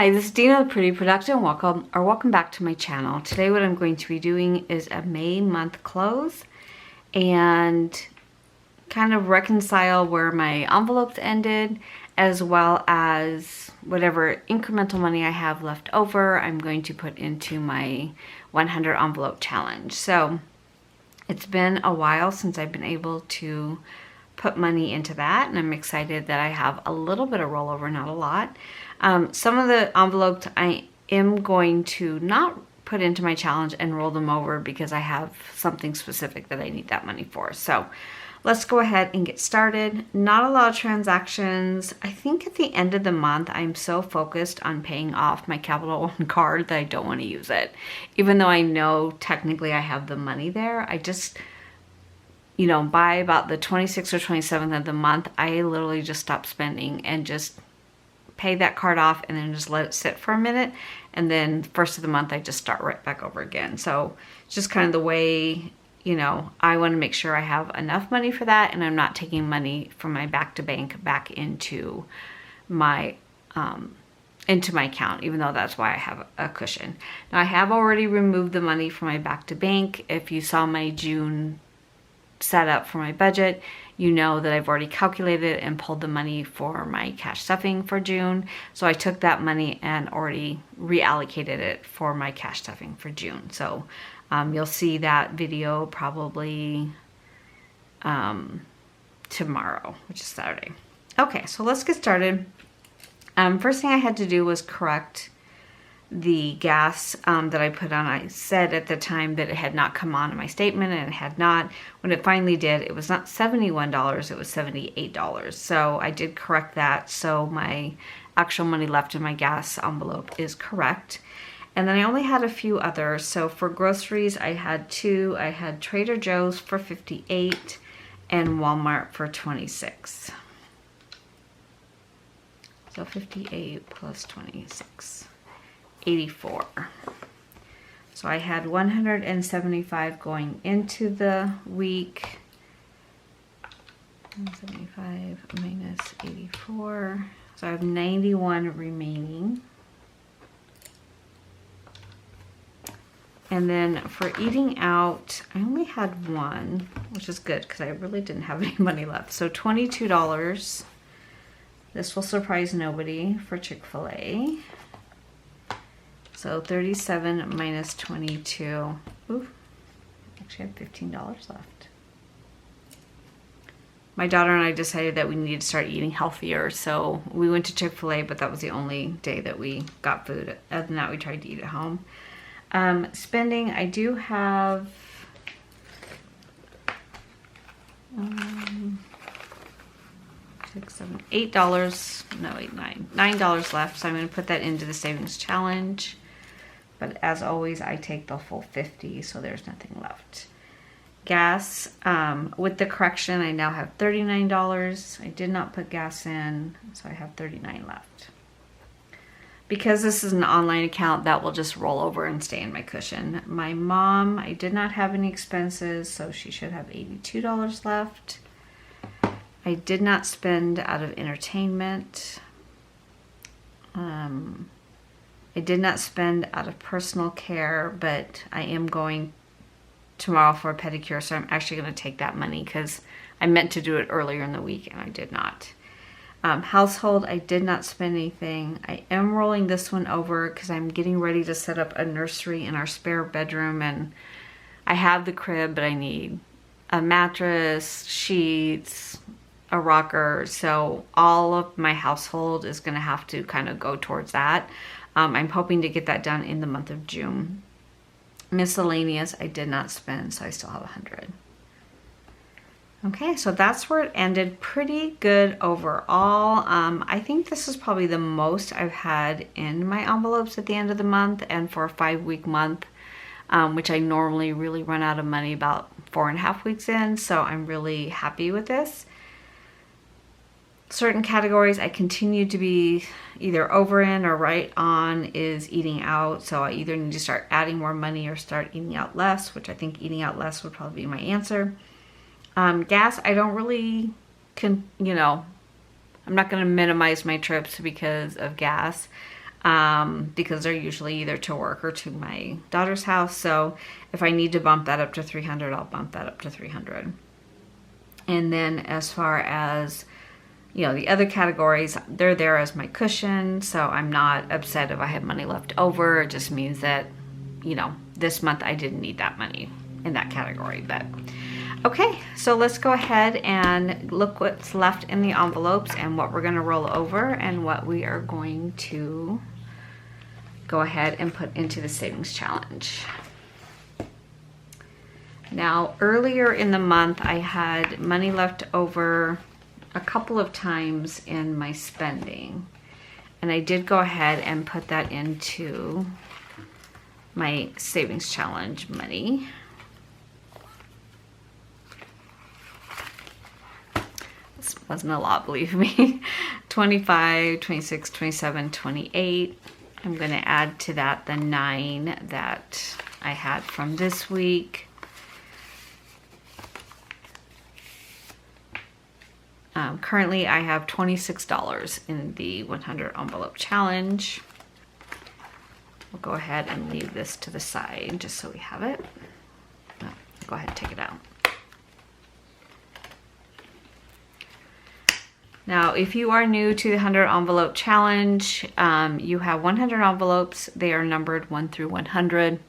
Hi, this is Dina with Pretty Production. Welcome back to my channel. Today what I'm going to be doing is a May month close and kind of reconcile where my envelopes ended, as well as whatever incremental money I have left over I'm going to put into my 100 envelope challenge. So it's been a while since I've been able to put money into that, and I'm excited that I have a little bit of rollover, not a lot. Some of the envelopes I am going to not put into my challenge and roll them over because I have something specific that I need that money for. So let's go ahead and get started. Not a lot of transactions. I think at the end of the month, I'm so focused on paying off my Capital One card that I don't want to use it. Even though I know technically I have the money there, I just, you know, by about the 26th or 27th of the month, I literally just stop spending and just pay that card off and then just let it sit for a minute. And then first of the month, I just start right back over again. So it's just kind of the way, you know, I want to make sure I have enough money for that, and I'm not taking money from my back to bank back into my account, even though that's why I have a cushion. Now I have already removed the money from my back to bank. If you saw my June set up for my budget, you know that I've already calculated and pulled the money for my cash stuffing for June. So I took that money and already reallocated it for my cash stuffing for June. So you'll see that video probably tomorrow, which is Saturday. Okay, so let's get started. First thing I had to do was correct the gas that I put on. I said at the time that it had not come on in my statement, and it had not. When it finally did, it was not $71, it was $78. So I did correct that, so my actual money left in my gas envelope is correct. And then I only had a few others. So for groceries, I had two. I had Trader Joe's for $58 and Walmart for $26. So 58 plus 26. 84. So I had 175 going into the week. 175 minus 84. So I have 91 remaining. And then for eating out, I only had one, which is good because I really didn't have any money left. So $22. This will surprise nobody for Chick-fil-A. So 37 minus 22. Ooh, actually I have $15 left. My daughter and I decided that we needed to start eating healthier, so we went to Chick-fil-A, but that was the only day that we got food. Other than that, we tried to eat at home. Spending, I do have $6, $7, $8, no, $9 left. So I'm going to put that into the savings challenge. But as always, I take the full 50, so there's nothing left. Gas, with the correction, I now have $39. I did not put gas in, so I have $39 left. Because this is an online account, that will just roll over and stay in my cushion. My mom, I did not have any expenses, so she should have $82 left. I did not spend out of entertainment. I did not spend out of personal care, but I am going tomorrow for a pedicure, so I'm actually going to take that money because I meant to do it earlier in the week and I did not. Household, I did not spend anything. I am rolling this one over because I'm getting ready to set up a nursery in our spare bedroom, and I have the crib, but I need a mattress, sheets, a rocker, so all of my household is going to have to kind of go towards that. I'm hoping to get that done in the month of June. Miscellaneous, I did not spend, so I still have 100. Okay, so that's where it ended. Pretty good overall. I think this is probably the most I've had in my envelopes at the end of the month, and for a 5-week month, which I normally really run out of money about 4.5 weeks in, so I'm really happy with this. Certain categories I continue to be either over in or right on is eating out. So I either need to start adding more money or start eating out less, which I think eating out less would probably be my answer. Gas, I don't really, I'm not going to minimize my trips because of gas. because they're usually either to work or to my daughter's house. So if I need to bump that up to 300, I'll bump that up to 300. And then as far as, you know, the other categories, they're there as my cushion. So I'm not upset if I have money left over. It just means that, you know, this month I didn't need that money in that category. But okay, so let's go ahead and look what's left in the envelopes and what we're going to roll over and what we are going to go ahead and put into the savings challenge. Now, earlier in the month, I had money left over a couple of times in my spending, and I did go ahead and put that into my savings challenge money. This wasn't a lot, believe me. 25, 26, 27, 28. I'm going to add to that the 9 that I had from this week. Currently, I have $26 in the 100 envelope challenge. We'll go ahead and leave this to the side just so we have it. Oh, go ahead and take it out. Now, if you are new to the 100 envelope challenge, you have 100 envelopes. They are numbered 1 through 100.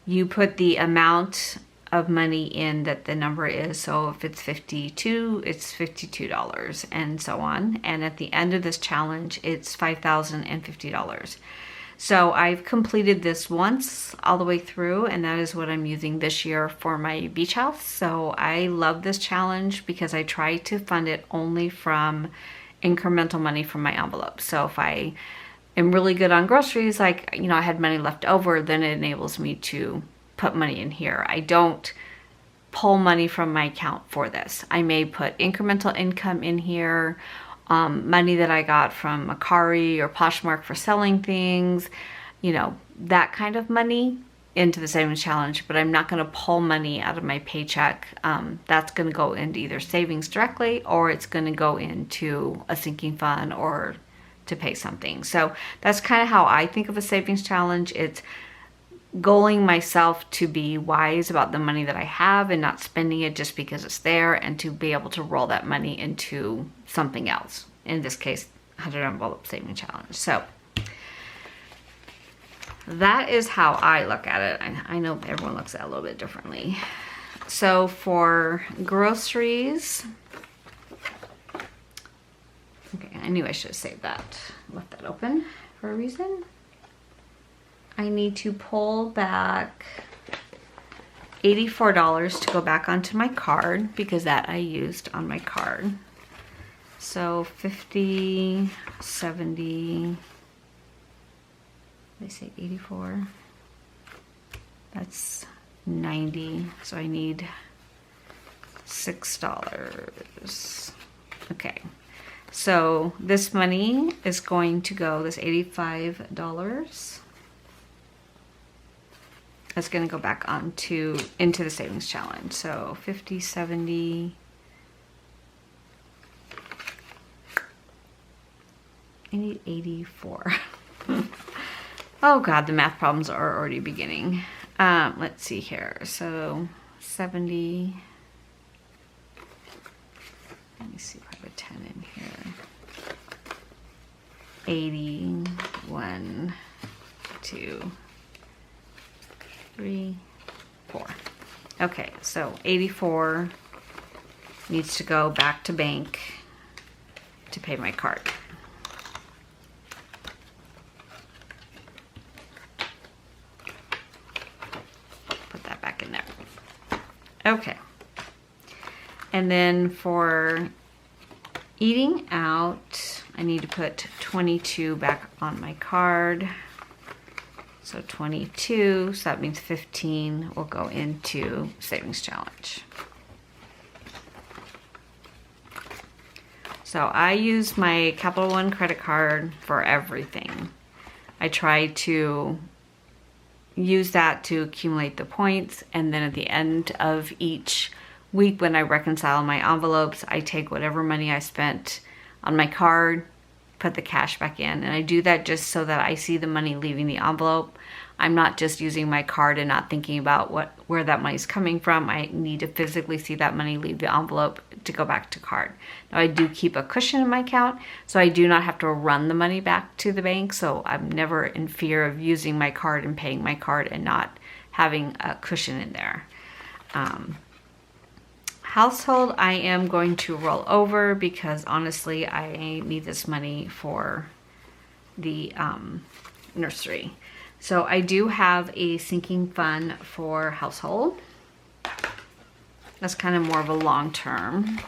You put the amount of money in that the number is. So if it's 52, it's $52 and so on. And at the end of this challenge, it's $5,050. So I've completed this once all the way through, and that is what I'm using this year for my beach house. So I love this challenge because I try to fund it only from incremental money from my envelope. So if I am really good on groceries, like, you know, I had money left over, then it enables me to put money in here. I don't pull money from my account for this. I may put incremental income in here, money that I got from Macari or Poshmark for selling things, you know, that kind of money into the savings challenge, but I'm not going to pull money out of my paycheck. That's going to go into either savings directly, or it's going to go into a sinking fund or to pay something. So that's kind of how I think of a savings challenge. It's goaling myself to be wise about the money that I have and not spending it just because it's there, and to be able to roll that money into something else. In this case, 100 envelope saving challenge. So that is how I look at it. I know everyone looks at it a little bit differently. So for groceries, okay, I knew I should have saved that. Left that open for a reason. I need to pull back $84 to go back onto my card, because that I used on my card. So 50, 70, they say 84. That's 90. So I need $6. Okay. So this money is going to go, this $85. That's going to go back into the savings challenge. So 50, 70, I need 84. Oh God, the math problems are already beginning. Let's see here. So 70. Let me see if I have a 10 in here. 80, 1, 2, 3, 4. Okay, so 84 needs to go back to bank to pay my card. Put that back in there. Okay. And then for eating out, I need to put 22 back on my card. So 22, so that means 15 will go into savings challenge. So I use my Capital One credit card for everything. I try to use that to accumulate the points, and then at the end of each week when I reconcile my envelopes, I take whatever money I spent on my card, put the cash back in. And I do that just so that I see the money leaving the envelope. I'm not just using my card and not thinking about where that money's coming from. I need to physically see that money leave the envelope to go back to card. Now I do keep a cushion in my account, so I do not have to run the money back to the bank. So I'm never in fear of using my card and paying my card and not having a cushion in there. Household, I am going to roll over because honestly, I need this money for the nursery. So I do have a sinking fund for household. That's kind of more of a long term.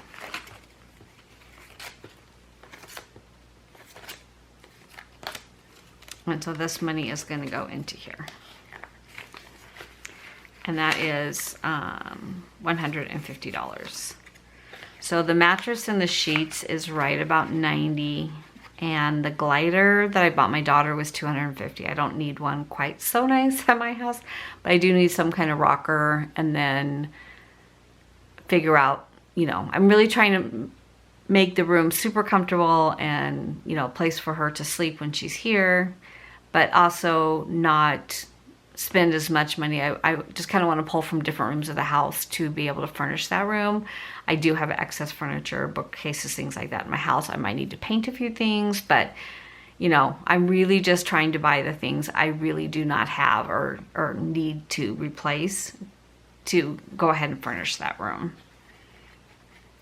And so this money is going to go into here. And that is $150. So the mattress and the sheets is right about $90. And the glider that I bought my daughter was $250. I don't need one quite so nice at my house, but I do need some kind of rocker, and then figure out, you know, I'm really trying to make the room super comfortable and, you know, a place for her to sleep when she's here, but also not spend as much money. I just kind of want to pull from different rooms of the house to be able to furnish that room. I do have excess furniture, bookcases, things like that in my house. I might need to paint a few things, but you know, I'm really just trying to buy the things I really do not have or need to replace to go ahead and furnish that room.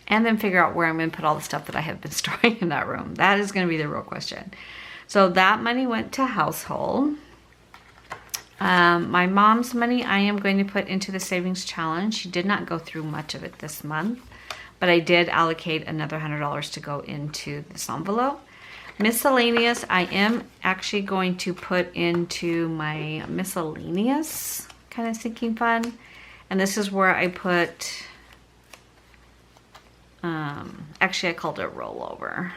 And then figure out where I'm going to put all the stuff that I have been storing in that room. That is going to be the real question. So that money went to household. My mom's money I am going to put into the savings challenge. She did not go through much of it this month, but I did allocate another $100 to go into this envelope. Miscellaneous, I am actually going to put into my miscellaneous kind of sinking fund. And this is where I put, actually I called it rollover.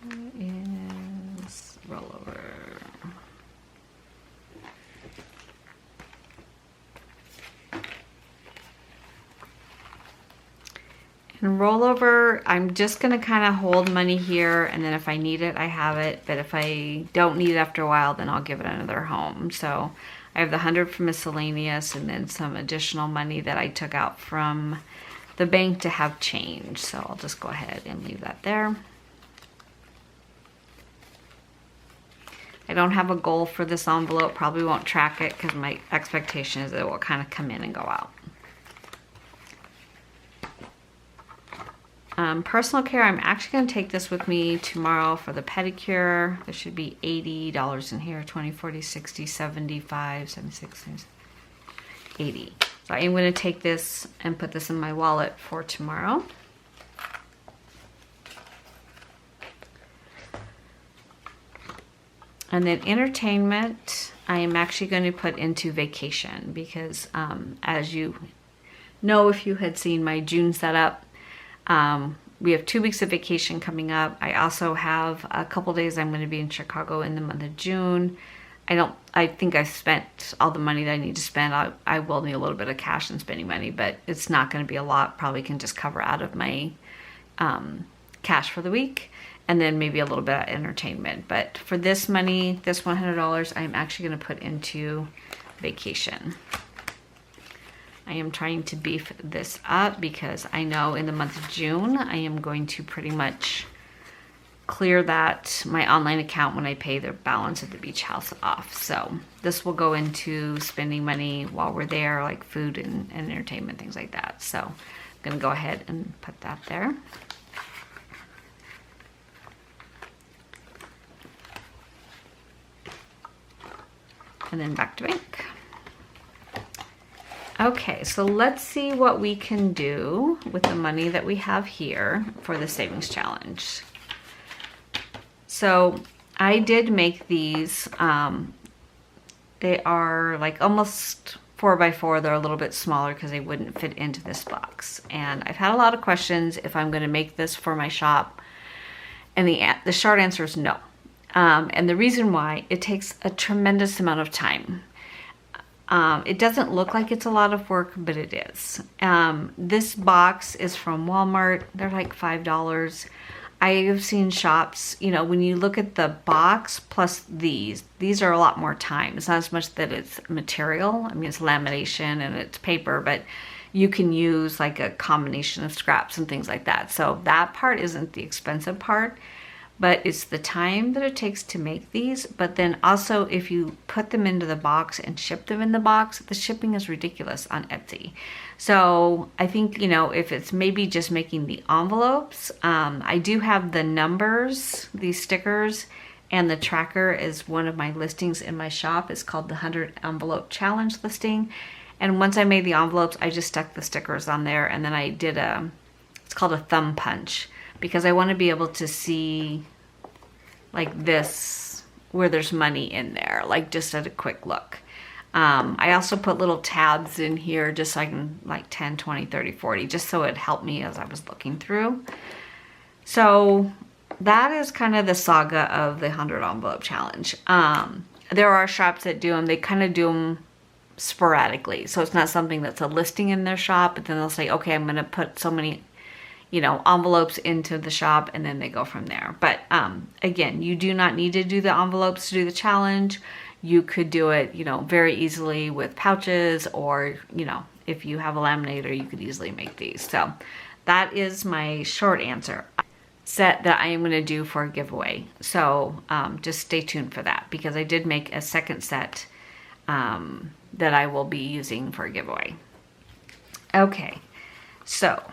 It is rollover. And rollover, I'm just going to kind of hold money here, and then if I need it, I have it. But if I don't need it after a while, then I'll give it another home. So I have the 100 for miscellaneous, and then some additional money that I took out from the bank to have change. So I'll just go ahead and leave that there. I don't have a goal for this envelope. Probably won't track it because my expectation is that it will kind of come in and go out. Personal care, I'm actually going to take this with me tomorrow for the pedicure. There should be $80 in here. 20, 40, 60, 75, 76, 80. So I am going to take this and put this in my wallet for tomorrow. And then entertainment, I am actually going to put into vacation because as you know, if you had seen my June setup, we have 2 weeks of vacation coming up. I also have a couple days I'm going to be in Chicago in the month of June. I think I've spent all the money that I need to spend. I will need a little bit of cash and spending money, but it's not going to be a lot. Probably can just cover out of my cash for the week, and then maybe a little bit of entertainment. But for this money, this $100, I'm actually going to put into vacation. I am trying to beef this up because I know in the month of June, I am going to pretty much clear my online account when I pay the balance at the beach house off. So this will go into spending money while we're there, like food and entertainment, things like that. So I'm going to go ahead and put that there. And then back to bank. Okay, so let's see what we can do with the money that we have here for the savings challenge. So I did make these, they are like almost 4x4. They're a little bit smaller because they wouldn't fit into this box. And I've had a lot of questions if I'm going to make this for my shop. And the short answer is no. And the reason why, it takes a tremendous amount of time. It doesn't look like it's a lot of work, but it is. This box is from Walmart. They're like $5. I've seen shops, you know, when you look at the box plus these are a lot more time. It's not as much that it's material. I mean, it's lamination and it's paper, but you can use like a combination of scraps and things like that. So that part isn't the expensive part, but it's the time that it takes to make these. But then also if you put them into the box and ship them in the box, the shipping is ridiculous on Etsy. So I think, you know, if it's maybe just making the envelopes, I do have the numbers, these stickers, and the tracker is one of my listings in my shop. It's called the 100 envelope challenge listing. And once I made the envelopes, I just stuck the stickers on there, and then I did it's called a thumb punch, because I want to be able to see like this, where there's money in there, like just at a quick look. I also put little tabs in here just so I can like 10, 20, 30, 40, just so it helped me as I was looking through. So that is kind of the saga of the 100 envelope challenge. There are shops that do them. They kind of do them sporadically. So it's not something that's a listing in their shop, but then they'll say, okay, I'm going to put so many, you know, envelopes into the shop, and then they go from there. But again, you do not need to do the envelopes to do the challenge. You could do it, you know, very easily with pouches, or, you know, if you have a laminator, you could easily make these. So that is my short answer set that I am going to do for a giveaway. So just stay tuned for that, because I did make a second set that I will be using for a giveaway. Okay, so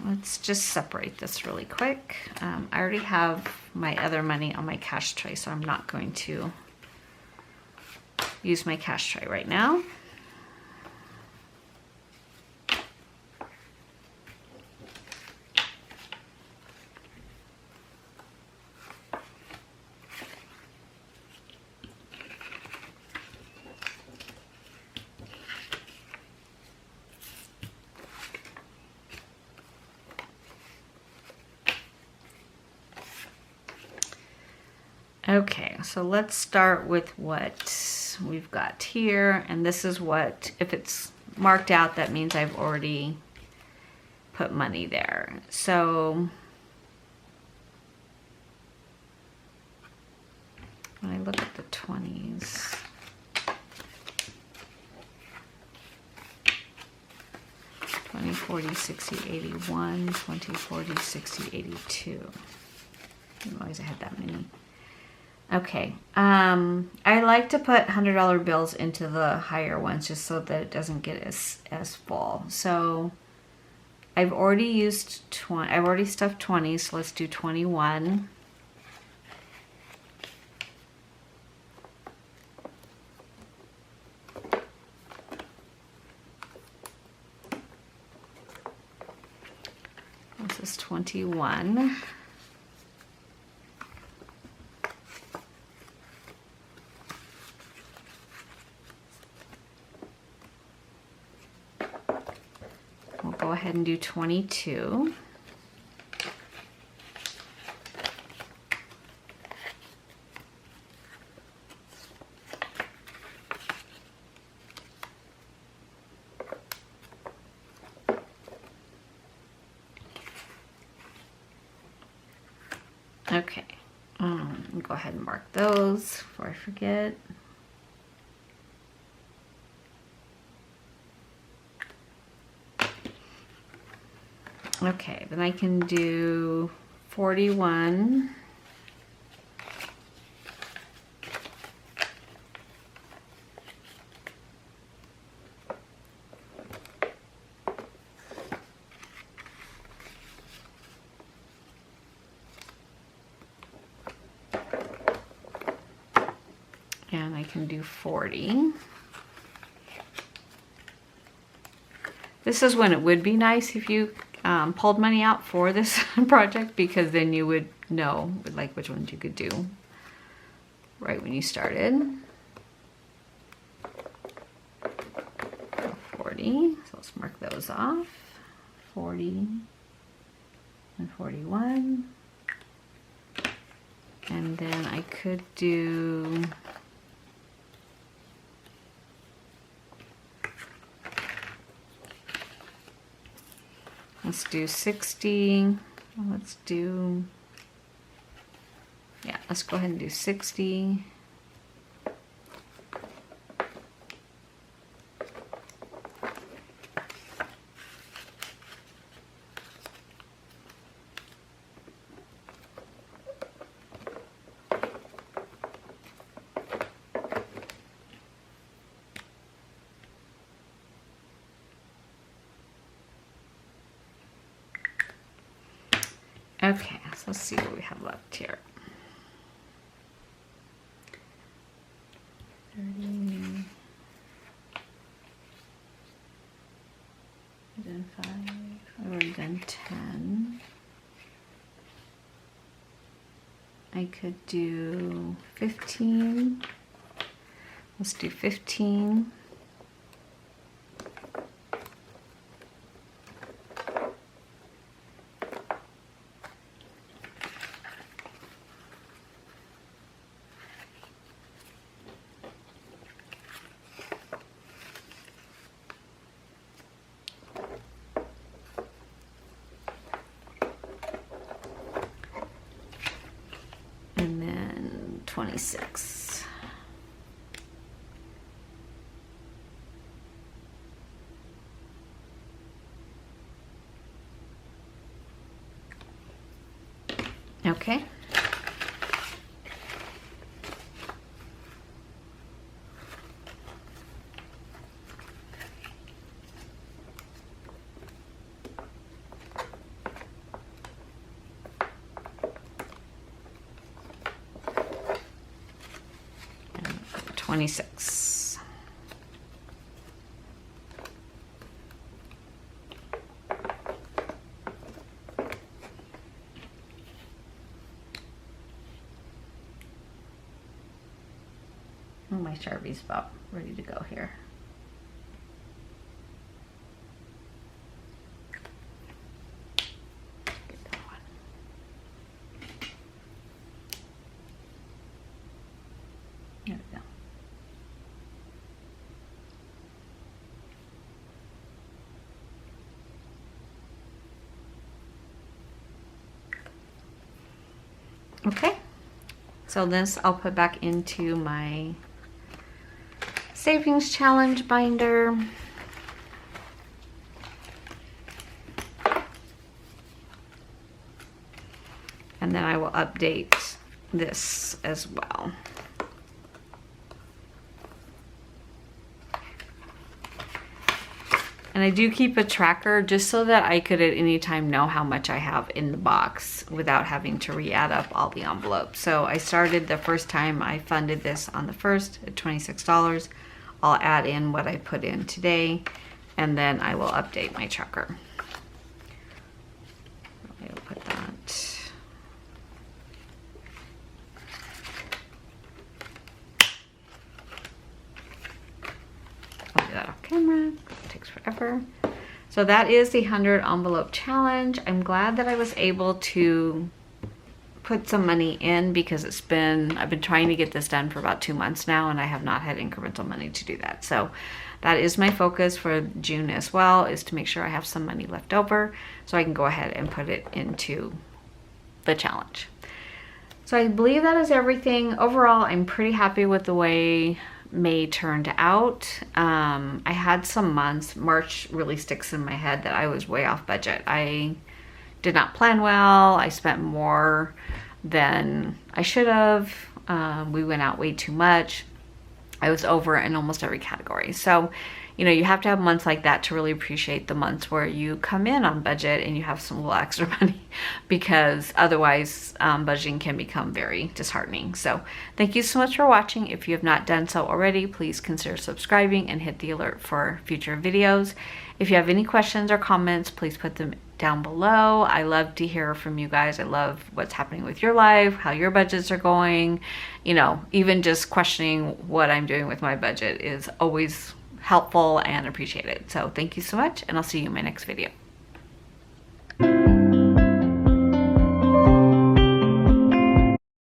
let's just separate this really quick. I already have my other money on my cash tray, so I'm not going to use my cash tray right now. Okay, so let's start with what we've got here, and this is what, if it's marked out, that means I've already put money there. So when I look at the 20s, $20, $40, $60, $81, $20, $40, $60, $82. I didn't realize I had that many. Okay, I like to put $100 bills into the higher ones just so that it doesn't get as full. So I've already used 20, I've already stuffed 20, so let's do 21. This is 21. We'll go ahead and do 22. Okay, I'll go ahead and mark those before I forget. Okay, then I can do 41. And I can do 40. This is when it would be nice if you pulled money out for this project, because then you would know like which ones you could do right when you started. 40, so let's mark those off. 40 and 41. And then I could do let's do 60. Let's do let's go ahead and do 60. Okay, so let's see what we have left here. 30. We've done 5. I've already done 10. I could do 15. Let's do 15. And then 26. Okay. And 26. Oh, my Sharpie's about ready to go here. Get that one. There we go. Okay, so this I'll put back into my savings challenge binder. And then I will update this as well. And I do keep a tracker just so that I could at any time know how much I have in the box without having to re-add up all the envelopes. So I started the first time I funded this on the 1st at $26. I'll add in what I put in today, and then I will update my tracker. I will put that. I'll do that off camera. It takes forever. So that is the 100 envelope challenge. I'm glad that I was able to put some money in because I've been trying to get this done for about 2 months now, and I have not had incremental money to do that. So that is my focus for June as well, is to make sure I have some money left over so I can go ahead and put it into the challenge. So I believe that is everything. Overall, I'm pretty happy with the way May turned out. I had some months, March really sticks in my head, that I was way off budget. I did not plan well. I spent more than I should have. We went out way too much. I was over in almost every category. So, you know, you have to have months like that to really appreciate the months where you come in on budget and you have some little extra money, because otherwise budgeting can become very disheartening. So thank you so much for watching. If you have not done so already, please consider subscribing and hit the alert for future videos. If you have any questions or comments, please put them down below. I love to hear from you guys. I love what's happening with your life, how your budgets are going. You know, even just questioning what I'm doing with my budget is always helpful and appreciated. So thank you so much, and I'll see you in my next video.